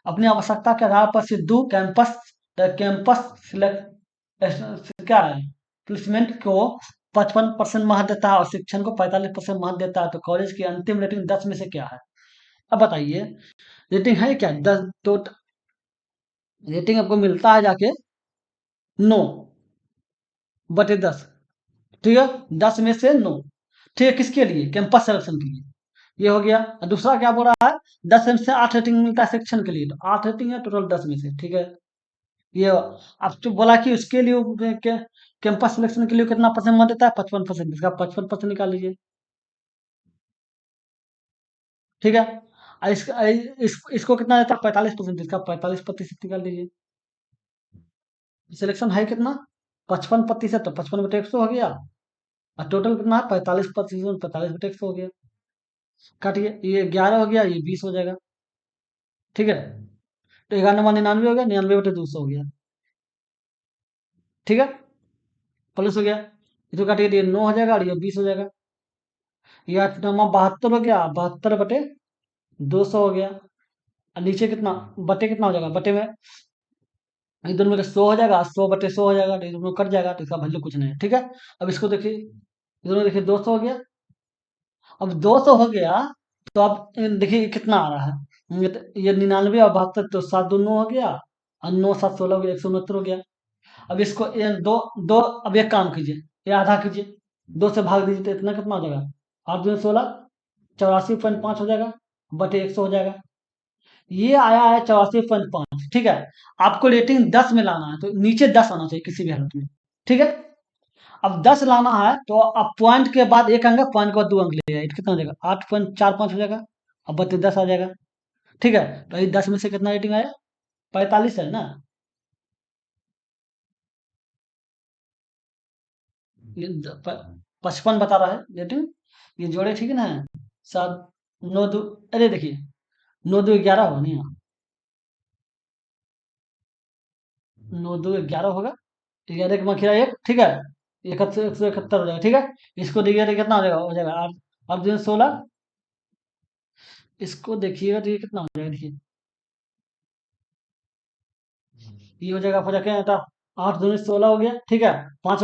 अपनी आवश्यकता के आधार पर सिद्धू कैंपस क्या है, प्लेसमेंट को 55% महत्व देता है और शिक्षण को 45% महत्व देता है। तो कॉलेज की अंतिम रेटिंग 10 में से क्या है? अब बताइए, रेटिंग है क्या? 10 तो रेटिंग आपको मिलता है जाके 9/10, ठीक है, 10 में से 9, ठीक है, किसके लिए? कैंपस सिलेक्शन के लिए। ये हो गया। और दूसरा क्या बोल रहा है? 10 में से 8 रेटिंग मिलता है सेक्शन के लिए, तो 8 रेटिंग है टोटल 10 में से, ठीक है। ये अब तो बोला कि उसके लिए कैंपस सिलेक्शन के लिए कितना परसेंट मत देता है? 55%, इसका 55% निकाल लीजिए, ठीक है। और इसको कितना देता है? 45%, इसका 45% निकाल लीजिए। सिलेक्शन है कितना? 55%, तो 55/100 हो गया। और टोटल कितना है? 45%, 45/100 हो गया। काटिए, ये 11 हो गया, ये 20 हो जाएगा, ठीक है। तो 11 99 हो गया, 99/200 हो गया, ठीक है। प्लस हो गया, ये तो काटिए, ये 9 हो जाएगा और ये 20 हो जाएगा। ये 8×9 = 72 हो गया, 72/200 हो गया। और नीचे कितना बटे कितना हो जाएगा? बटे में ये दोनों में 100 हो जाएगा, 100/100 हो जाएगा, तो ये दोनों कट जाएगा, तो इसका वैल्यू कुछ नहीं है, ठीक है। अब इसको देखिए, ये दोनों देखिए 200 हो गया। अब 200 हो गया, तो अब देखिए ये कितना आ रहा है? ये 99 और 72, तो 7×2 9 हो गया, और 9×7 16 हो गया, 169 हो गया। अब इसको ये दो दो अब एक काम कीजिए, ये आधा कीजिए, 2 से भाग दीजिए, तो इतना कितना हो जाएगा? 8×2 16, 84.5 हो जाएगा, बटे 100 हो जाएगा। ये आया है 84.5, ठीक है। आपको रेटिंग 10 में लाना है, तो नीचे 10 आना चाहिए किसी भी हालत में, ठीक है। अब 10 लाना है, तो अब पॉइंट के बाद एक अंक है, पॉइंट के बाद 2 अंक ले जाइए, कितना हो जाएगा? 8.45 हो जाएगा, अब बत्तीस 10 आ जाएगा, ठीक है। तो ये 10 में से कितना रेटिंग आया? 45 है ना। ये 55 बता रहा है रेटिंग, ये जोड़े, ठीक है ना। 7 9 2, अरे देखिए, 9 2 11 होगा नहीं, 9 2 11 होगा, 11 का मखिरा एक, ठीक है। 171 हो जाएगा, ठीक है। इसको देखिए तो कितना हो जाएगा 8, 8×16, इसको देखिएगा तो ये कितना हो जाएगा? देखिए, ये हो जाएगा आपको जाके 8×2 16 हो गया, ठीक है। पाँच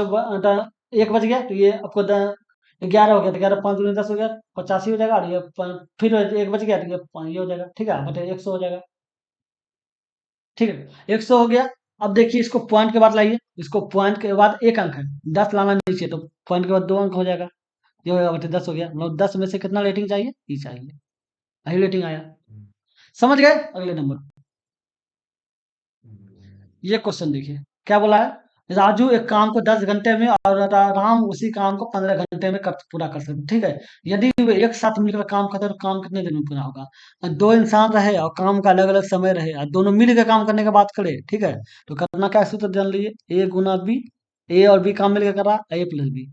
एक बच गया, तो ये आपको 11 हो गया, तो 11 5×2 10 हो गया, 85 हो जाएगा। और ये फिर एक बच गया, तो ये हो जाएगा, ठीक है, बटे 100 हो जाएगा, ठीक है। 100 हो गया। अब देखिए, इसको पॉइंट के बाद लाइए, इसको पॉइंट के बाद एक अंक है, 10 लाना नीचे, तो पॉइंट के बाद 2 अंक हो जाएगा, ये हो गया बटे 10 हो गया। मतलब 10 में से कितना रेटिंग चाहिए? ई चाहिए, यही रेटिंग आया। समझ गए? अगले नंबर, ये क्वेश्चन देखिए, क्या बोला है? राजू एक काम को 10 घंटे में और राम उसी काम को 15 घंटे में पूरा कर सकते, ठीक है। यदि वे एक साथ मिलकर काम करते हैं, तो काम कितने दिन में पूरा होगा? और दो इंसान रहे और काम का अलग अलग समय रहे और दोनों मिलकर काम करने की बात करें, ठीक है। तो करना क्या है? सूत्र जान लीजिए, A×B, ए और बी काम मिलकर कर रहा है, A+B।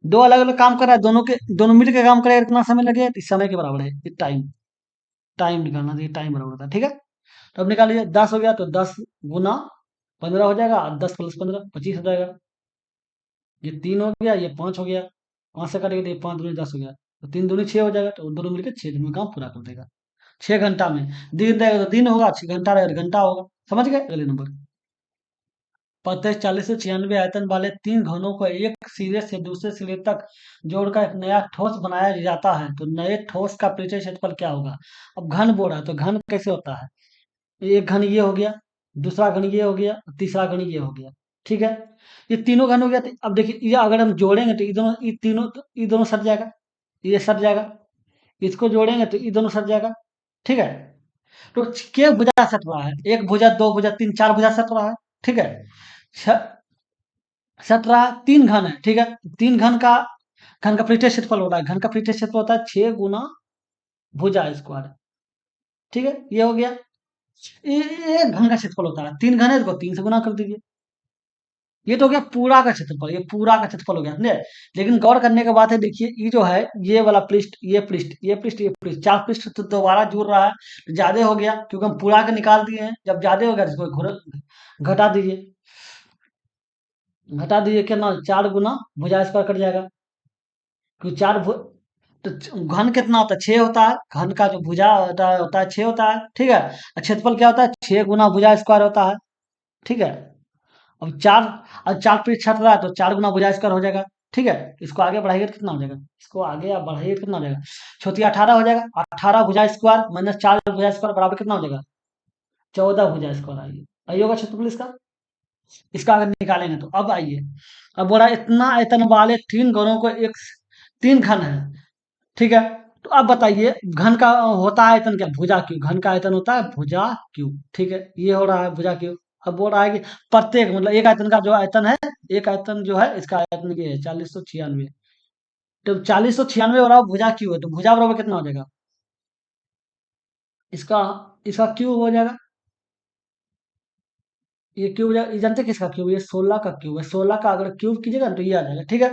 दो अलग अलग काम कर रहा है, दोनों मिलकर काम करेगा, कितना समय लगेगा? इस समय के बराबर है, ये टाइम, टाइम निकालना चाहिए, टाइम बराबर होता है, ठीक है। तो अब निकालिए, 10 हो गया, तो 10×15 हो जाएगा, 10 + 15 25 हो जाएगा। ये 3 हो गया, ये 5 हो गया, 5 से काटेंगे तो ये 5×2 10 हो गया, तो 3×2 6 हो जाएगा, तो दोनों मिलकर 6 दिन में काम पूरा कर देगा, 6 घंटा में। दिन रहेगा तो दिन होगा, 6 घंटा रहेगा तो घंटा होगा। समझ गए? अगले नंबर, 35 40 से 96 आयतन वाले 3 घनों को एक सिरे से दूसरे सिरे तक जोड़कर एक नया ठोस बनाया जाता है, तो नए ठोस का पृष्ठीय क्षेत्रफल क्या होगा? अब घन बोल रहा है, तो घन कैसे होता है? एक घन ये हो गया, दूसरा घन ये हो गया, तीसरा घन ये हो गया, ठीक है। ये तीनों घन हो गया, तो अब देखिए, ये अगर हम जोड़ेंगे तो ये दोनों सट जाएगा, ये सट जाएगा। इसको जोड़ेंगे तो ये दोनों सट जाएगा, ठीक है। तो के भुजा सट रहा है? एक भुजा, दो भुजा, तीन, चार भुजा सट रहा है, ठीक है। छ- सट रहा है, 3 घन है, ठीक है। 3 घन का पृष्ठीय क्षेत्रफल होता है, घन का पृष्ठीय क्षेत्रफल होता है 6 गुना भुजा स्क्वायर, ठीक है। ये हो गया, ये एक घन का क्षेत्रफल होता है, 3 घन है, इसको 3 से गुना कर दीजिए। ये तो हो गया पूरा का क्षेत्रफल, ये पूरा का क्षेत्रफल हो गया, समझे। लेकिन गौर करने की बात है, देखिए, ये जो है, ये वाला पृष्ठ, ये पृष्ठ, ये पृष्ठ, ये पृष्ठ, 4 पृष्ठ तो दोबारा जुड़ रहा है, तो ज्यादा हो गया, क्योंकि हम पूरा का निकाल दिए हैं। जब ज्यादा हो गया तो इसको घटा दीजिए, घटा दीजिए कितना, 4 गुना भुजा स्क्वायर कट जाएगा, क्योंकि तो घन कितना होता है, 6 होता है, घन का जो भुजा होता है 6 होता है, ठीक है। और क्षेत्रफल क्या होता है, 6 गुना भुजा स्क्वायर होता है, ठीक है। अब 4, और 4 पीछे छट रहा है तो 4 गुना भुजा स्क्वायर हो जाएगा, ठीक है। इसको आगे बढ़ाइए तो कितना हो जाएगा, इसको आगे आप बढ़ाइए तो कितना हो जाएगा, छोटी 18 हो जाएगा, 18 भुजा स्क्वायर माइनस 4 भुजा स्क्वायर बराबर कितना हो जाएगा, 14 भुजा स्क्वायर। आइए आइए होगा क्षेत्रफल इसका, इसका अगर निकालेंगे तो। अब आइए, अब बोला इतना आयतन वाले 3 घनों को एक, 3 घन है, ठीक है। तो अब बताइए घन का होता है आयतन क्या, भुजा क्यूब, घन का आयतन होता है भुजा क्यूब, ठीक है। ये हो रहा है भुजा क्यूब। अब बोल रहा है कि प्रत्येक मतलब एक आयतन का जो आयतन है, एक आयतन जो है इसका आयतन ये है 4096। तो 4096 हो रहा है भुजा क्यूब है, तो भुजा बराबर कितना हो जाएगा, इसका इसका क्यूब हो जाएगा। ये क्यूब ये जानते हैं किसका क्यूब, ये 16 का क्यूब है, 16 का अगर क्यूब कीजिएगा ना तो ये आ जाएगा, ठीक है।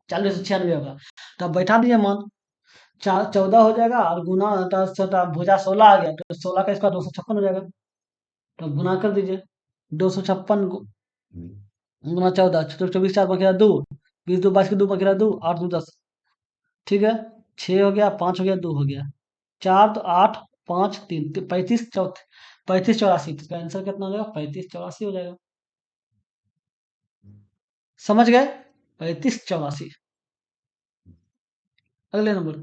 4096 होगा, तो अब बैठा दीजिए मान, 14 हो जाएगा और गुना भुजा 16 आ गया, तो 16 का इसका 256 हो जाएगा। तो गुना कर दीजिए, 256 गुना 14, 24 4 बकेरा 2, 20 2 22 के 2 बकेरा 2, 8 2 10, ठीक है। 6 हो गया, 5 हो गया, 2 हो गया, 4 तो 8 5 3 35 चौथ 35 84, इसका आंसर कितना हो जाएगा, 35 84 हो जाएगा। समझ गए, 35 84। अगले नंबर,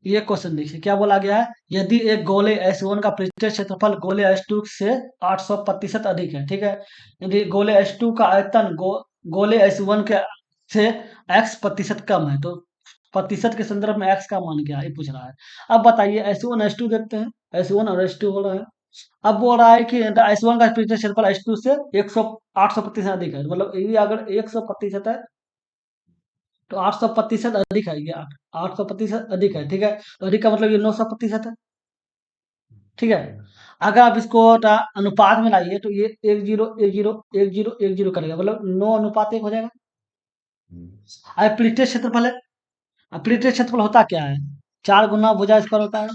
ये क्वेश्चन देखिए क्या बोला गया है, यदि एक गोले S1 का पृष्ठीय क्षेत्रफल गोले S2 से 800% अधिक है, ठीक है। यदि गोले S2 का आयतन गोले S1 के से x प्रतिशत कम है, तो प्रतिशत के संदर्भ में x का मान क्या है ये पूछ रहा है। अब बताइए S1 S2 देखते हैं, S1 और S2 हो रहा है। अब बोल रहा है कि S1 का पृष्ठीय क्षेत्रफल S2 से 100 800% अधिक है, मतलब ये अगर 100% है तो 800% अधिक है, ये 800% अधिक है, ठीक है। तो अधिक का मतलब ये 900% है, ठीक है। अगर आप इसको अनुपात में लाइए तो ये 1 0 1 0 1 0 1 0 करेगा, मतलब 9 अनुपात 1 हो जाएगा। अब पृष्ठीय क्षेत्रफल है, अब पृष्ठीय क्षेत्रफल होता क्या है, 4 गुना भुजा स्क्वायर होता है,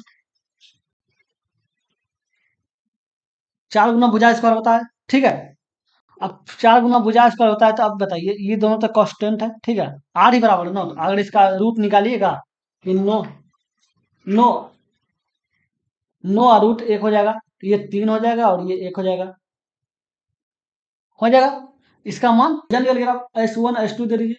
4 गुना भुजा स्क्वायर होता है, ठीक है। अब 4 गुना भुजा स्क्वायर होता है, तो अब बताइए ये दोनों तो कांस्टेंट है, ठीक है। आर ही बराबर है ना, तो अगर इसका रूट निकालिएगा कि 9 9 रूट 1 हो जाएगा, तो ये 3 हो जाएगा और ये 1 हो जाएगा, हो जाएगा। इसका मान जान लिया आप, S1 S2 दे दीजिए।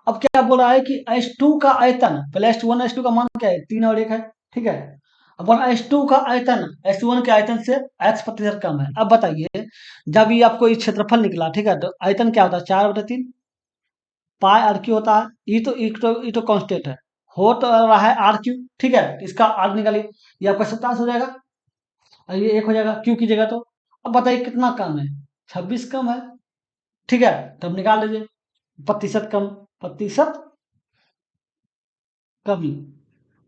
अब क्या बोल रहा है कि S2 का आयतन, पहले S1 S2 का मान क्या है, 3 और 1 है, ठीक है। अब बोला S2 का आयतन S1 के आयतन से x% कम है। अब बताइए जब ये आपको ये क्षेत्रफल निकला, ठीक है, तो आयतन क्या होता है, 4/3 पाई आर क्यू होता है। ये तो कांस्टेंट है, हो तो रहा है आर क्यू, ठीक है। तो इसका आर निकालिए, ये आपका 27 हो जाएगा और ये 1 हो जाएगा क्यू की जगह। तो अब बताइए कितना कम है, 26 कम है, ठीक है। तो अब निकाल लीजिए, प्रतिशत कम, प्रतिशत कमी,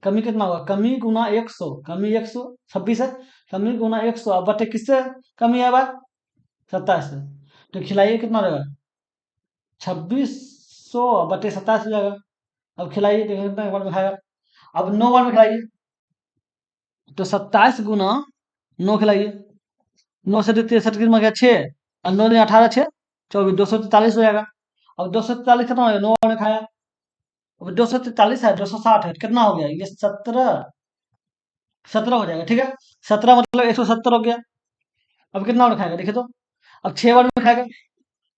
कमी कितना होगा, कमी गुना 100, कमी 100 26 है, कमी गुना 100, अब बटे किससे कमी है भाई, 27 से। तो खिलाइए कितना रहेगा, 2600/27 हो जाएगा। अब खिलाइए देखिए कितना बार में खाएगा, अब 9 बार में खिलाइए, तो 27 गुना 9 खिलाइए, 9 से 63 कितना हो गया 6, और 9 दिन 18 6 24 243 हो जाएगा। अब 243 कितना हो गया, 9 बार में खाया, अब 243 है, 260 है, कितना हो गया ये 17, 17 हो जाएगा, ठीक है। 17 मतलब 170 हो गया। अब कितना बार खाएगा देखिए तो, अब 6 बार में खाएगा,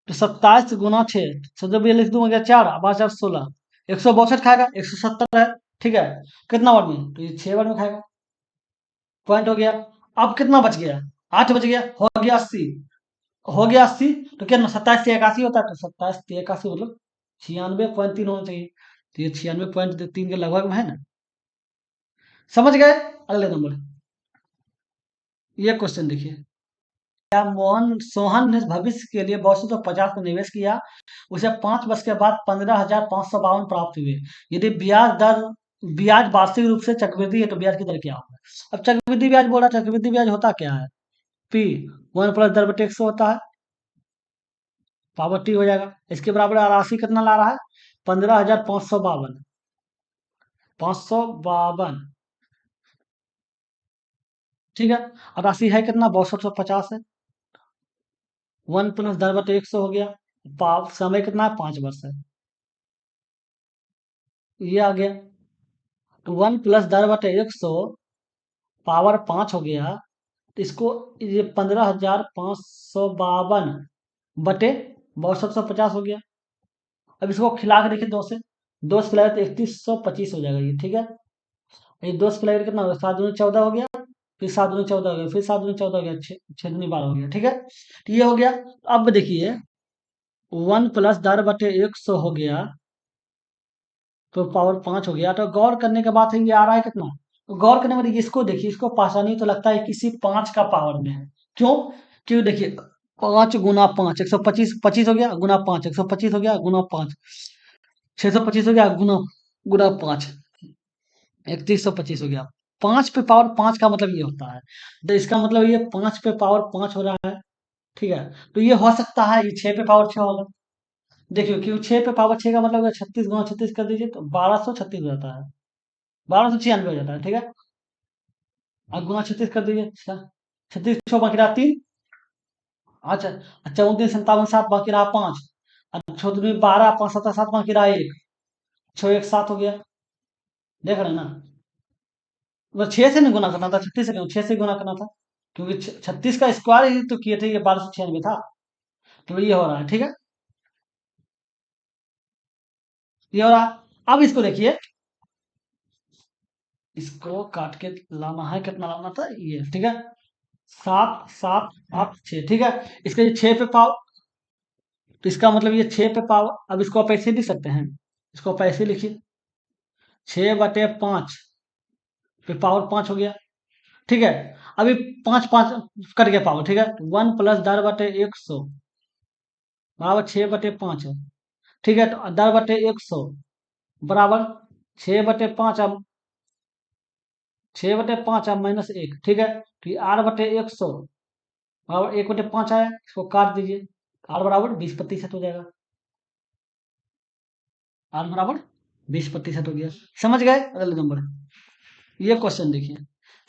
तो 27 गुना 6, 17 भी लिख दूंगा, 4 5 4 16, 162 खाएगा, 170 है, ठीक है। कितना बार में, तो ये 6 बार में खाएगा, पॉइंट हो गया। अब कितना बच गया, 8 बच गया, हो गया 80, हो गया 80। तो कितना 27 से 81 होता है, तो 27 से 81 मतलब 96.3 होना चाहिए, तो ये 96.3 के लगभग में है ना। समझ गए, अगले नंबर, ये क्वेश्चन देखिए, क्या सोहन ने भविष्य के लिए 250 का निवेश किया, उसे 5 वर्ष के बाद 15,552 प्राप्त हुए। यदि ब्याज वार्षिक रूप से चक्रवृद्धि है तो ब्याज की दर क्या होगा। अब चक्रवृद्धि ब्याज बोला, चक्रवृद्धि ब्याज होता क्या है, पी 1 + दर बटे 100 होता है, पावर टी हो जाएगा। इसके बराबर राशि कितना ला रहा है, 15,552, 552, ठीक है। और राशि है कितना, 6250 है, 1 प्लस 10/100 हो गया। समय कितना है, 5 वर्ष है। ये आ गया। तो 1 + 10/100 पावर 5 हो गया। तो इसको ये 15,552 बटे 6250 हो गया। अब इसको खिला के देखिए 2 से खिलाए तो 3125 हो जाएगा ये, ठीक है। ये 2 से खिलाकर कितना होगा, 7 दूनी 14 हो गया, फिर 7 दूनी 14 हो गया, फिर 7 दूनी 14 हो गया, 6 6 दूनी 12 हो गया, ठीक है। तो ये हो गया। अब देखिए 1 + 10/100 हो गया, तो पावर 5 हो गया। तो गौर करने के बाद ये आ रहा है कितना, तो गौर करने वाली इसको देखिए, इसको पासानी तो लगता है किसी 5 का पावर में है। क्यों? क्यों देखिए, 5 × 5 125, 25 हो गया, गुना 5 125 हो गया, गुना 5 625 हो गया, गुना 5 3125 हो गया। 5 पे पावर 5 का मतलब ये होता है। तो इसका मतलब ये 5 पे पावर 5 हो रहा है, ठीक है। तो ये हो सकता है ये 6 पे पावर 6 होगा। देखिए क्यों, 6 पे पावर 6 का मतलब 36 × 36 कर दीजिए तो 1236 हो जाता है, 1296 हो जाता है, ठीक है। और गुना 36 कर दीजिए, 36 बाकी रहा 3। अच्छा, 34 57 7 बाकी रहा 5। अच्छा, 12 5 7 7 बाकी रहा 1, 6 1 7 हो गया। देख रहे हैं ना, मतलब 6 से नहीं गुना करना था, 36 से क्यों, 6 से गुना करना था, क्योंकि 36 का स्क्वायर ही तो किए थे, ये 1296 था। तो ये हो रहा है, ठीक है। ये हो रहा है। अब इसको देखिए, इसको काट के लाना है, कितना लाना था ये, ठीक है। 7 7 8 6, ठीक है। इसका ये 6 पे पावर, तो इसका मतलब ये 6 पे पावर, अब इसको आप ऐसे लिख सकते हैं, इसको आप ऐसे लिखिए, 6/5 पे पावर 5 हो गया, ठीक है। अभी 5 5 कट गया पावर, ठीक है। 1 + 10/100 बराबर 6/5 है, ठीक है। तो 10/100 बराबर 6/5, अब 6/5 अब -1, ठीक है। तो ये 8/100 बराबर 1/5 आया, इसको काट दीजिए, आर बराबर 20% हो जाएगा। आर बराबर 20% हो गया। समझ गए? अगले नंबर, ये क्वेश्चन देखिए,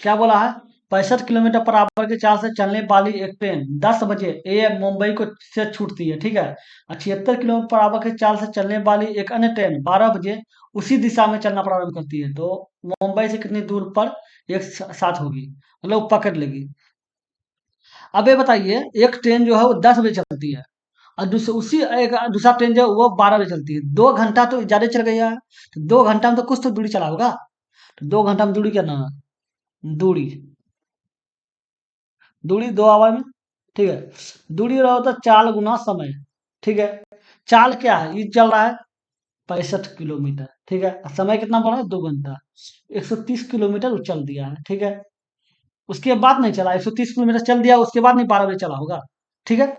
क्या बोला है। 65 किलोमीटर पर आवर की चाल से चलने वाली एक ट्रेन 10 बजे AM मुंबई को से छूटती है, ठीक है। और 76 किलोमीटर पर आवर की चाल से चलने वाली एक अन्य ट्रेन 12 बजे उसी दिशा में चलना प्रारंभ करती है, तो मुंबई से कितनी दूर पर एक साथ होगी, मतलब वो पकड़ लेगी। अब ये बताइए, एक ट्रेन जो है वो 10 बजे चलती है, और दूसरी उसी एक दूसरा ट्रेन जो है वो 12 बजे चलती है, 2 घंटा तो ज्यादा चल गई है। तो 2 घंटा में तो कुछ तो दूरी चला होगा। तो 2 घंटा में दूरी क्या ना, दूरी दूरी 2 आवर में, ठीक है। दूरी रहा होता चाल गुना समय, ठीक है। चाल क्या है, ये चल रहा है 65 किलोमीटर, ठीक है। और समय कितना बढ़ा है, 2 घंटा, 130 किलोमीटर वो चल दिया है, ठीक है। उसके बाद नहीं चला, 130 किलोमीटर चल दिया, उसके बाद नहीं 12 बजे चला होगा, ठीक है।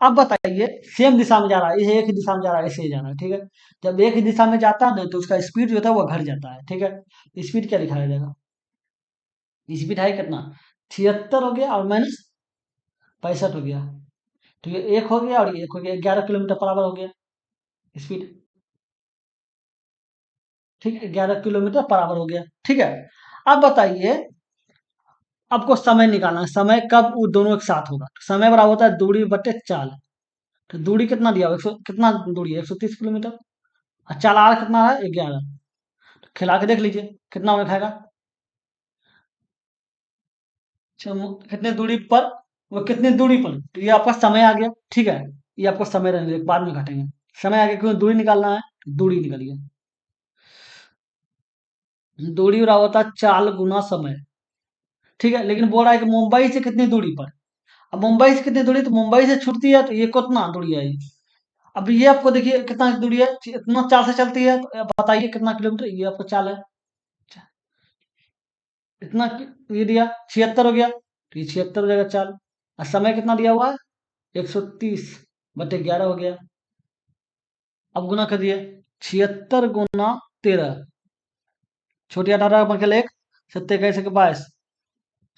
अब बताइए, सेम दिशा में जा रहा है, ये एक ही दिशा में जा रहा है, ऐसे ही जा रहा है, ठीक है। जब एक ही दिशा में जाता है ना, तो उसका स्पीड जो होता है वो घट जाता है, ठीक है। स्पीड क्या लिखा जाएगा, स्पीड है कितना, 76 हो गया और -65 हो गया। तो ये एक हो गया और ये एक हो गया, 11 किलोमीटर पर आवर हो गया स्पीड, ठीक है। 11 किलोमीटर पर आवर हो गया, ठीक है। अब बताइए, आपको समय निकालना है, समय कब वो दोनों एक साथ होगा। तो समय बराबर होता है दूरी बटे चाल। तो दूरी कितना दिया हुआ, 100 कितना दूरी है, 130 किलोमीटर, और चाल आर कितना है, 11। तो खिला के देख लीजिए कितना होने खाएगा। कितने दूरी पर, वो कितनी दूरी पर, तो ये आपका समय आ गया, ठीक है। ये आपको समय रहने दे, बाद में घटेंगे। समय आ गया, क्योंकि दूरी निकालना है, दूरी निकालिए। दूरी बराबर होता है चाल गुना समय, ठीक है। लेकिन बोल रहा है कि मुंबई से कितनी दूरी पर, अब मुंबई से कितनी दूरी, तो मुंबई से छूटती है, तो ये कितना दूरी है ये। अब ये आपको देखिए कितना दूरी है, इतना चाल से चलती है, तो अब बताइए कितना किलोमीटर, ये आपको चाल है, इतना ये दिया 76 हो गया, तो ये 76 हो जाएगा चाल। और समय कितना दिया हुआ है, 130/11 हो गया। अब गुना कर दिए, 76 × 13, छोटी 18 बचल 1, 7 1 22,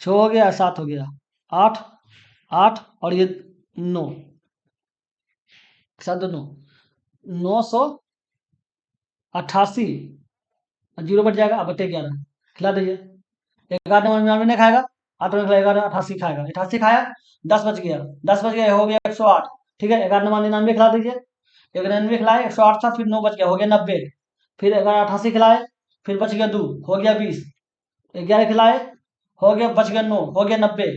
6 हो गया, 7 हो गया, 8 8 और ये 9, 7 9, 988, 0 बच जाएगा, अब बटे 11, खिला दीजिए। 11 नंबर में नहीं खाएगा, 8 में 11 88 खाएगा, 88 खाया, 10 बच गया, 10 बच गया, हो गया 108। ठीक है, 11 9 99 खिला दीजिए, 99 खिलाए, 108 था, फिर 9 बच गया, हो गया 90। फिर 11 88 खिलाए, फिर बच गया 2, हो गया 20। 11 खिलाए, हो गया, बच गया 9, हो गया 90।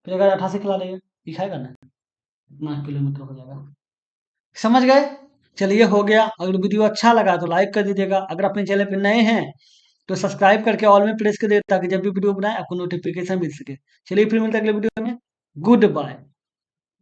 फिर 11 88 खिला देंगे, ये खाएगा ना, इतना किलोमीटर हो जाएगा। समझ गए? चलिए हो गया। अगर वीडियो अच्छा लगा तो लाइक कर दीजिएगा। अगर अपने चैनल पे नए हैं तो सब्सक्राइब करके ऑल में प्रेस कर दीजिए, ताकि जब भी वीडियो बनाए आपको नोटिफिकेशन मिल सके। चलिए फिर मिलते हैं अगले वीडियो में। Good bye.